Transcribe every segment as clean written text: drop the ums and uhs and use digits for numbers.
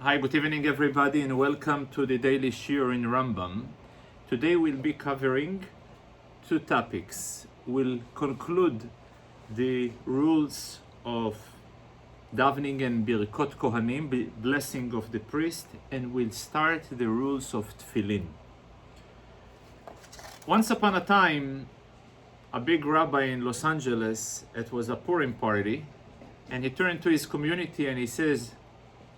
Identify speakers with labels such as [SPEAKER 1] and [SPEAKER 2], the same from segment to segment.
[SPEAKER 1] Hi, good evening everybody, and welcome to the daily shiur in Rambam. Today we'll be covering two topics. We'll conclude the rules of davening and Birkat Kohanim, blessing of the priest, and we'll start the rules of Tefillin. Once upon a time, a big rabbi in Los Angeles, it was a Purim party, and he turned to his community and he says,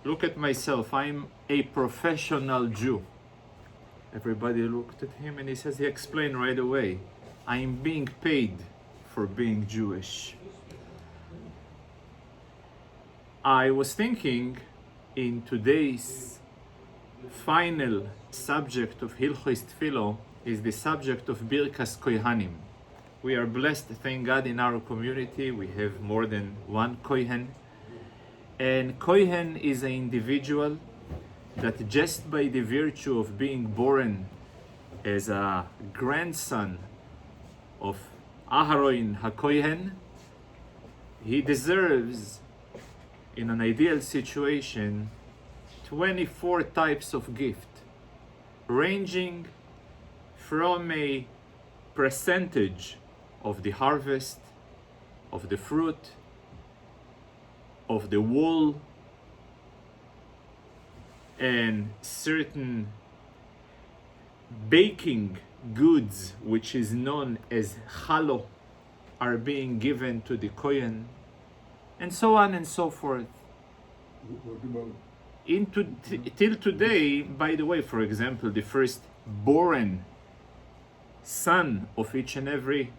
[SPEAKER 1] "Look at myself, I'm a professional Jew." Everybody looked at him and he explained right away, "I'm being paid for being Jewish." I was thinking in today's final subject of Hilchos Tefilah is the subject of Birkas Kohanim. We are blessed, thank God, in our community. We have more than one Kohen. And Kohen is an individual that just by the virtue of being born as a grandson of Aharon HaKohen, he deserves, in an ideal situation, 24 types of gift, ranging from a percentage of the harvest, of the fruit, of the wool, and certain baking goods, which is known as chalo, are being given to the Kohen, and so on and so forth. Till today, by the way, for example, the first born son of each and every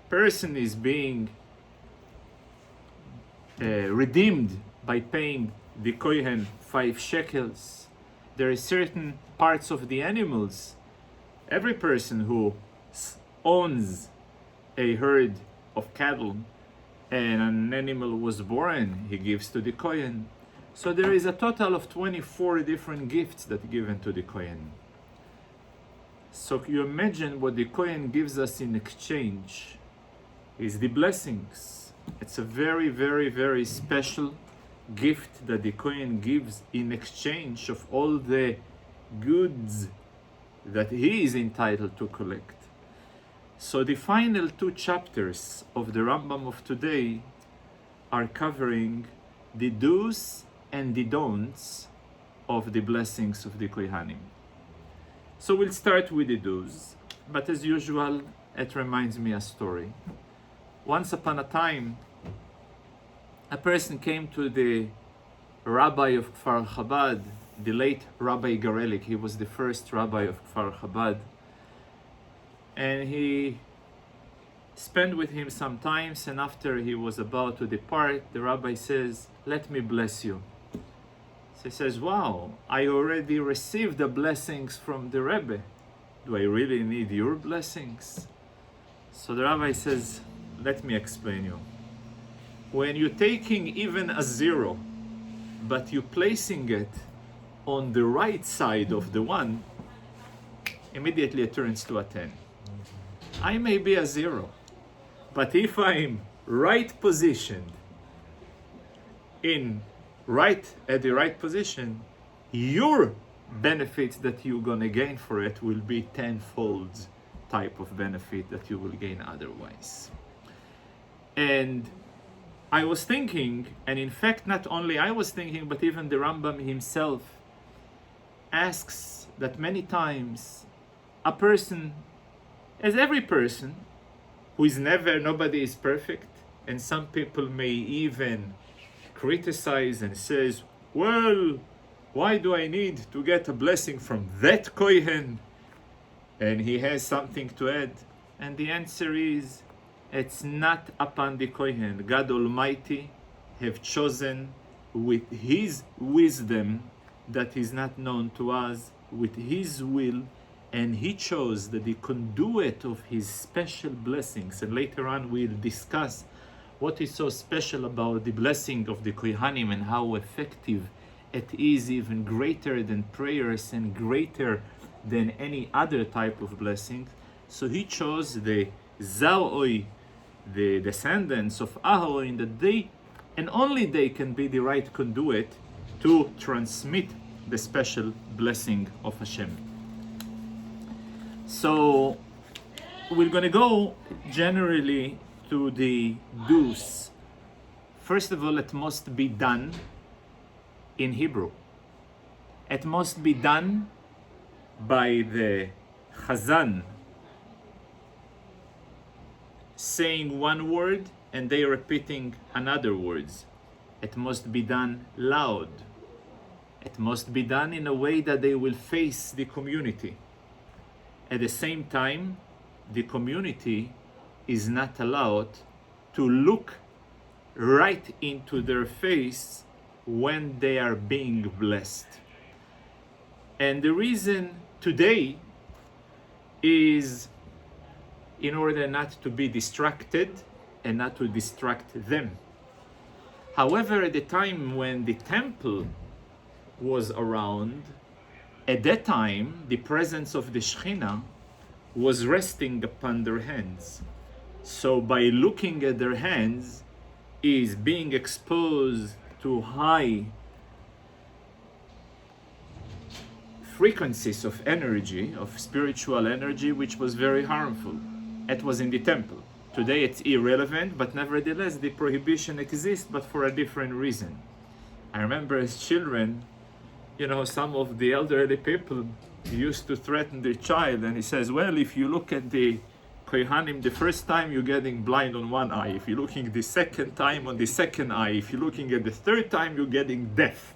[SPEAKER 1] person is being redeemed by paying the Kohen 5 shekels. There are certain parts of the animals. Every person who owns a herd of cattle and an animal was born, he gives to the Kohen. So there is a total of 24 different gifts that are given to the Kohen. So you imagine what the Kohen gives us in exchange is the blessings. It's a very, very, very special gift that the Kohen gives in exchange of all the goods that he is entitled to collect. So the final 2 chapters of the Rambam of today are covering the do's and the don'ts of the blessings of the Kohanim. So we'll start with the do's, but as usual, it reminds me a story. Once upon a time, a person came to the rabbi of Kfar Chabad, the late Rabbi Garelik. He was the first rabbi of Kfar Chabad. And he spent with him some time, and after he was about to depart, the rabbi says, "Let me bless you." So he says, "Wow, I already received the blessings from the Rebbe. Do I really need your blessings?" So the rabbi says, "Let me explain you. When you're taking even a 0, but you're placing it on the right side of the 1, immediately it turns to a 10. I may be a 0, but if I'm right positioned, at the right position, your benefits that you're gonna gain for it will be 10-fold type of benefit that you will gain otherwise." And I was thinking, and in fact, not only I was thinking, but even the Rambam himself asks that many times a person, as every person, nobody is perfect, and some people may even criticize and says, "Well, why do I need to get a blessing from that Kohen?" And he has something to add. And the answer is, it's not upon the Kohen. God Almighty have chosen with His wisdom that is not known to us, with His will, and He chose that the conduit of His special blessings. And later on we'll discuss what is so special about the blessing of the Kohanim and how effective it is, even greater than prayers and greater than any other type of blessing. So He chose the Zaoi, the descendants of Aharon, that they and only they can be the right conduit to transmit the special blessing of Hashem. So we're going to go generally to the do's. First of all, it must be done in Hebrew. It must be done by the Chazan saying one word and they repeating another words. It must be done loud. It must be done in a way that they will face the community. At the same time, the community is not allowed to look right into their face when they are being blessed. And the reason today is in order not to be distracted and not to distract them. However, at the time when the temple was around, at that time the presence of the Shekhinah was resting upon their hands. So by looking at their hands is being exposed to high frequencies of energy, of spiritual energy, which was very harmful. It was in the temple. Today it's irrelevant, but nevertheless the prohibition exists, but for a different reason. I remember as children, some of the elderly people used to threaten their child, and he says, well, if you look at the Kohanim the first time, you're getting blind on one eye. If you're looking the second time, on the second eye. If you're looking at the third time, you're getting deaf.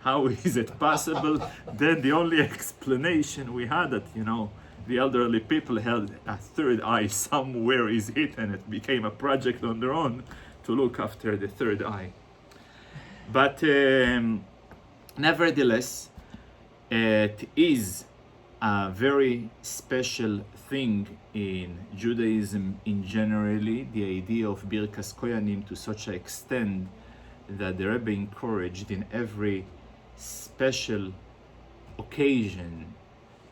[SPEAKER 1] How is it possible? Then the only explanation we had that, the elderly people held a third eye somewhere is it, and it became a project on their own to look after the third eye. But nevertheless, it is a very special thing in Judaism in generally, the idea of Birkas Kohanim to such an extent that the Rebbe encouraged in every special occasion,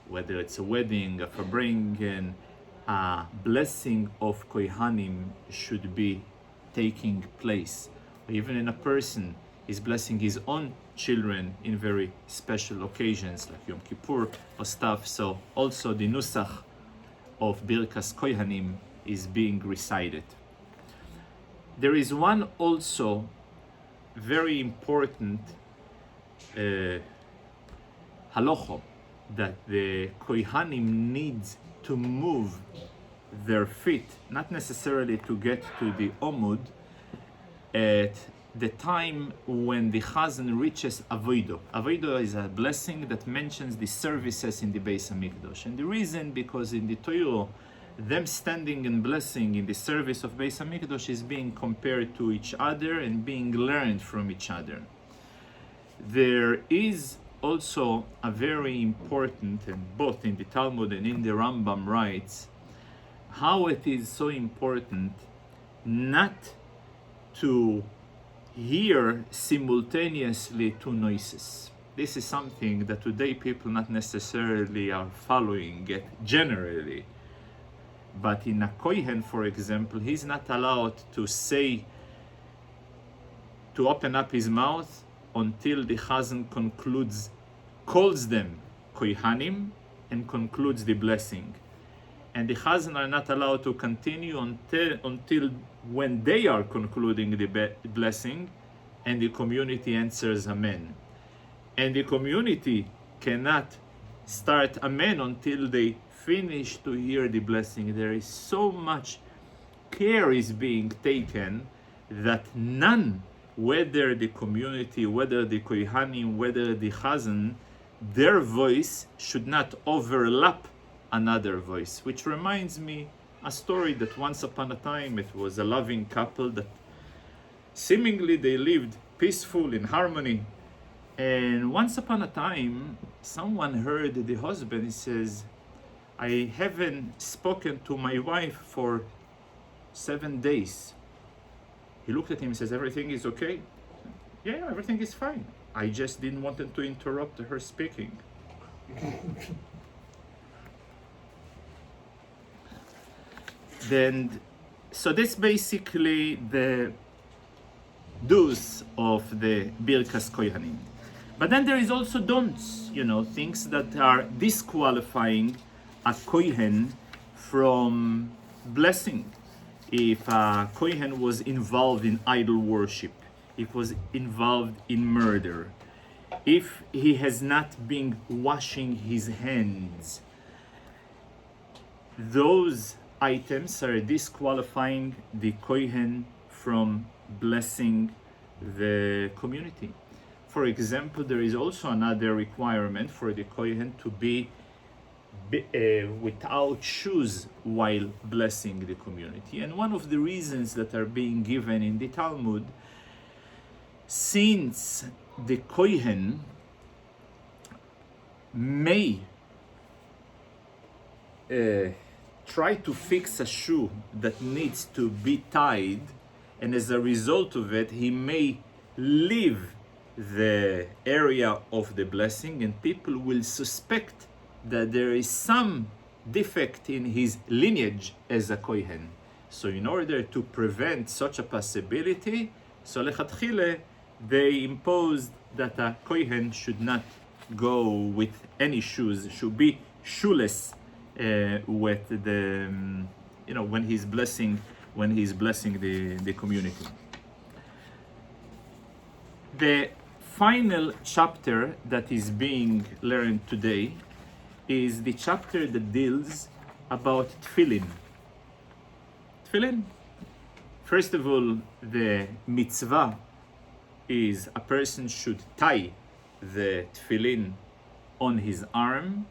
[SPEAKER 1] whether it's a wedding, a farbrengen, a blessing of Kohanim should be taking place. Even in a person is blessing his own children in very special occasions like Yom Kippur or stuff. So also the Nusach of Birkas Kohanim is being recited. There is one also very important halacha that the Kohanim needs to move their feet, not necessarily to get to the Omud, at the time when the Chazan reaches Avodo. Avodo is a blessing that mentions the services in the Beis HaMikdash. And the reason, because in the Torah, them standing and blessing in the service of Beis HaMikdash is being compared to each other and being learned from each other. There is also a very important, and both in the Talmud and in the Rambam writes, how it is so important not to hear simultaneously two noises. This is something that today people not necessarily are following it generally. But in a Kohen, for example, he's not allowed to open up his mouth until the Chazan calls them Kohanim and concludes the blessing. And the Chazan are not allowed to continue until when they are concluding the blessing and the community answers Amen. And the community cannot start Amen until they finish to hear the blessing. There is so much care is being taken that none, whether the community, whether the Kohanim, whether the Chazan, their voice should not overlap another voice. Which reminds me a story that once upon a time it was a loving couple that seemingly they lived peaceful in harmony. And once upon a time, someone heard the husband, he says, I haven't spoken to my wife for 7 days. He looked at him and says, everything is okay? Yeah, everything is fine. I just didn't want to interrupt her speaking. So that's basically the do's of the Birkas Kohanim. But then there is also don'ts, things that are disqualifying a Kohen from blessing. If a Kohen was involved in idol worship, if was involved in murder, if he has not been washing his hands, those items are disqualifying the Kohen from blessing the community. For example, there is also another requirement for the Kohen to be without shoes while blessing the community. And one of the reasons that are being given in the Talmud, since the Kohen may try to fix a shoe that needs to be tied, and as a result of it, he may leave the area of the blessing, and people will suspect that there is some defect in his lineage as a Kohen. So in order to prevent such a possibility, so lechatchile, they imposed that a Kohen should not go with any shoes, should be shoeless with the, when he's blessing the community. The final chapter that is being learned today is the chapter that deals about Tefillin. Tefillin, first of all, the mitzvah is a person should tie the Tefillin on his arm,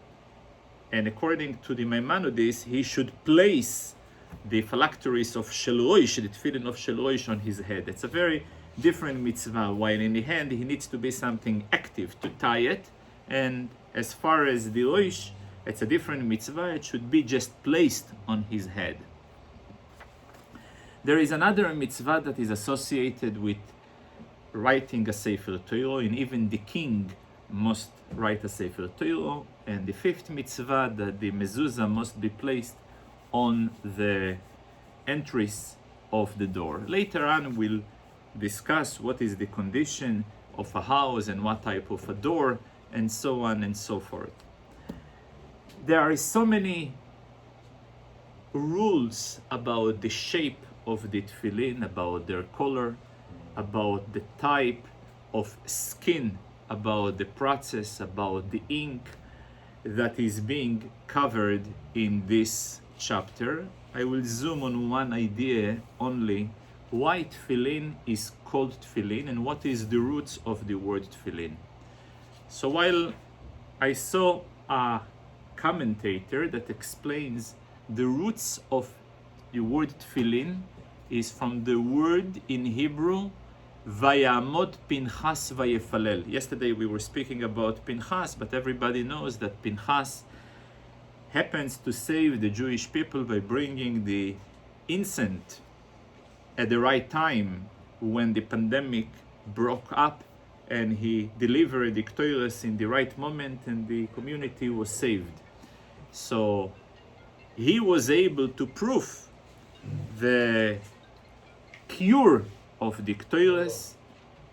[SPEAKER 1] and according to the Maimonides, he should place the phylacteries of Shel Rosh, the Tefillin of Shel Rosh, on his head. It's a very different mitzvah. While in the hand, he needs to be something active to tie it, and as far as the Rosh, it's a different mitzvah. It should be just placed on his head. There is another mitzvah that is associated with writing a Sefer Torah, and even the king must write a Sefer Torah. And the fifth mitzvah, that the Mezuzah must be placed on the entries of the door. Later on, we'll discuss what is the condition of a house and what type of a door, and so on and so forth. There are so many rules about the shape of the tefillin, about their color, about the type of skin, about the process, about the ink that is being covered in this chapter. I will zoom on one idea only: why tefillin is called tefillin and what is the roots of the word tefillin. So while I saw a commentator that explains the roots of the word tefillin is from the word in Hebrew Vayamod Pinchas Vayefalel. Yesterday we were speaking about Pinchas, but everybody knows that Pinchas happens to save the Jewish people by bringing the incense at the right time when the pandemic broke up, and he delivered the Torah in the right moment, and the community was saved. So he was able to prove the cure of the Torah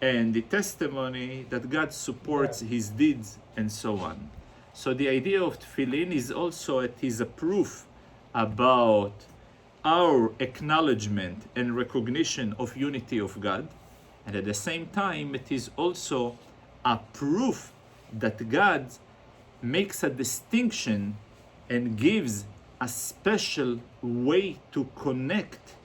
[SPEAKER 1] and the testimony that God supports his deeds and so on. So the idea of tefillin is also, it is a proof about our acknowledgement and recognition of unity of God, and at the same time it is also a proof that God makes a distinction and gives a special way to connect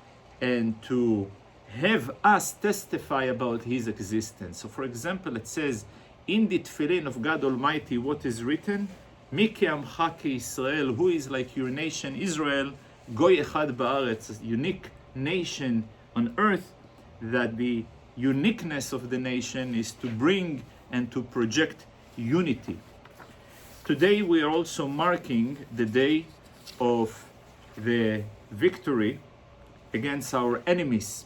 [SPEAKER 1] and to have us testify about his existence. So for example, it says in the Tefillin of God Almighty, what is written? Miki amcha Israel, who is like your nation Israel, Goy echad ba'aretz, a unique nation on earth, that the uniqueness of the nation is to bring and to project unity. Today we are also marking the day of the victory against our enemies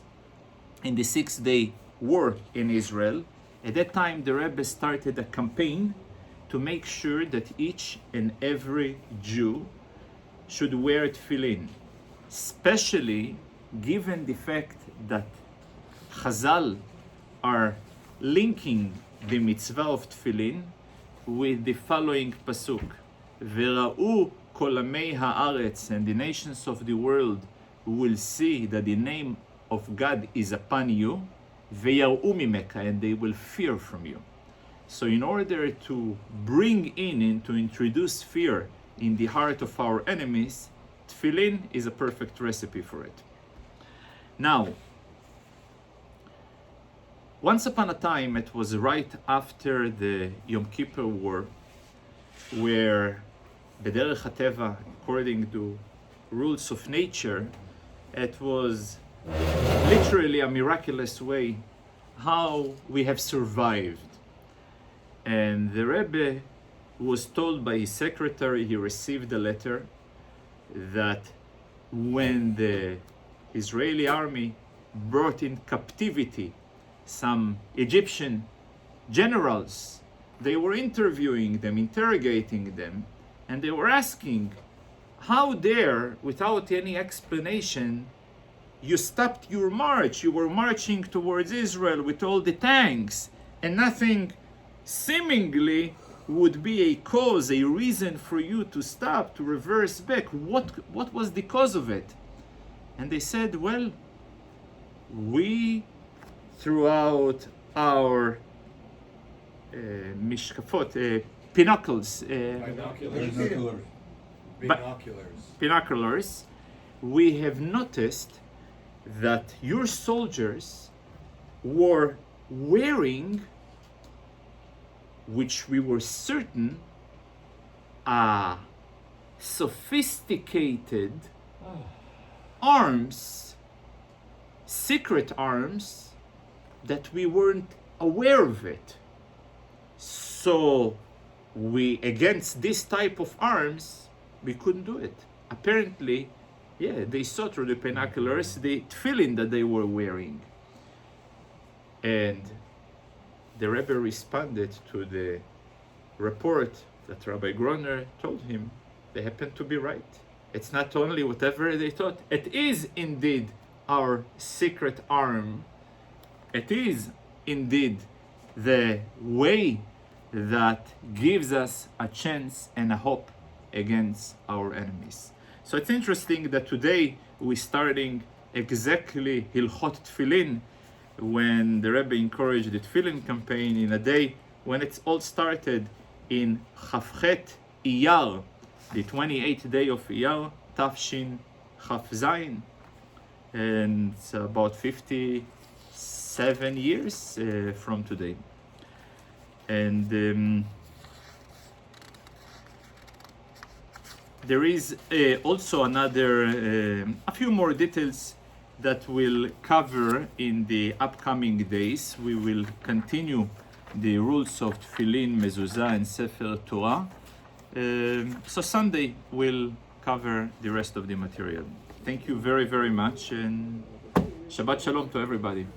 [SPEAKER 1] in the 6-day war in Israel. At that time, the Rebbe started a campaign to make sure that each and every Jew should wear tefillin, especially given the fact that Chazal are linking the mitzvah of Tefillin with the following pasuk: Vera'u kol amei haaretz, and the nations of the world will see that the name of God is upon you, ve'yar'u mimeka, and they will fear from you. So in order to bring in and to introduce fear in the heart of our enemies, Tefillin is a perfect recipe for it. Now, once upon a time, it was right after the Yom Kippur War, where b'derech hateva, according to rules of nature, it was literally a miraculous way how we have survived. And the Rebbe was told by his secretary, he received a letter that when the Israeli army brought in captivity some Egyptian generals, they were interviewing them, interrogating them, and they were asking, how dare, without any explanation, you stopped your march? You were marching towards Israel with all the tanks, and nothing seemingly would be a cause, a reason for you to stop, to reverse back. What was the cause of it? And they said, well, we, throughout our mishkafot, binoculars, we have noticed that your soldiers were wearing, which we were certain, sophisticated arms, secret arms, that we weren't aware of it. So we, against this type of arms, we couldn't do it. Apparently, they saw through the binoculars the tefillin that they were wearing. And the Rebbe responded to the report that Rabbi Groner told him. They happened to be right. It's not only whatever they thought. It is indeed our secret arm. It is indeed the way that gives us a chance and a hope against our enemies. So it's interesting that today we're starting exactly Hilchot Tefillin, when the Rebbe encouraged the Tefillin campaign in a day when it's all started in Chavchet Iyar, the 28th day of Iyar, Tafshin Chafzayin, and it's about 57 years from today. And there is also another, a few more details that we'll cover in the upcoming days. We will continue the rules of Tefillin, Mezuzah, and Sefer Torah. So Sunday we'll cover the rest of the material. Thank you very, very much, and Shabbat Shalom to everybody.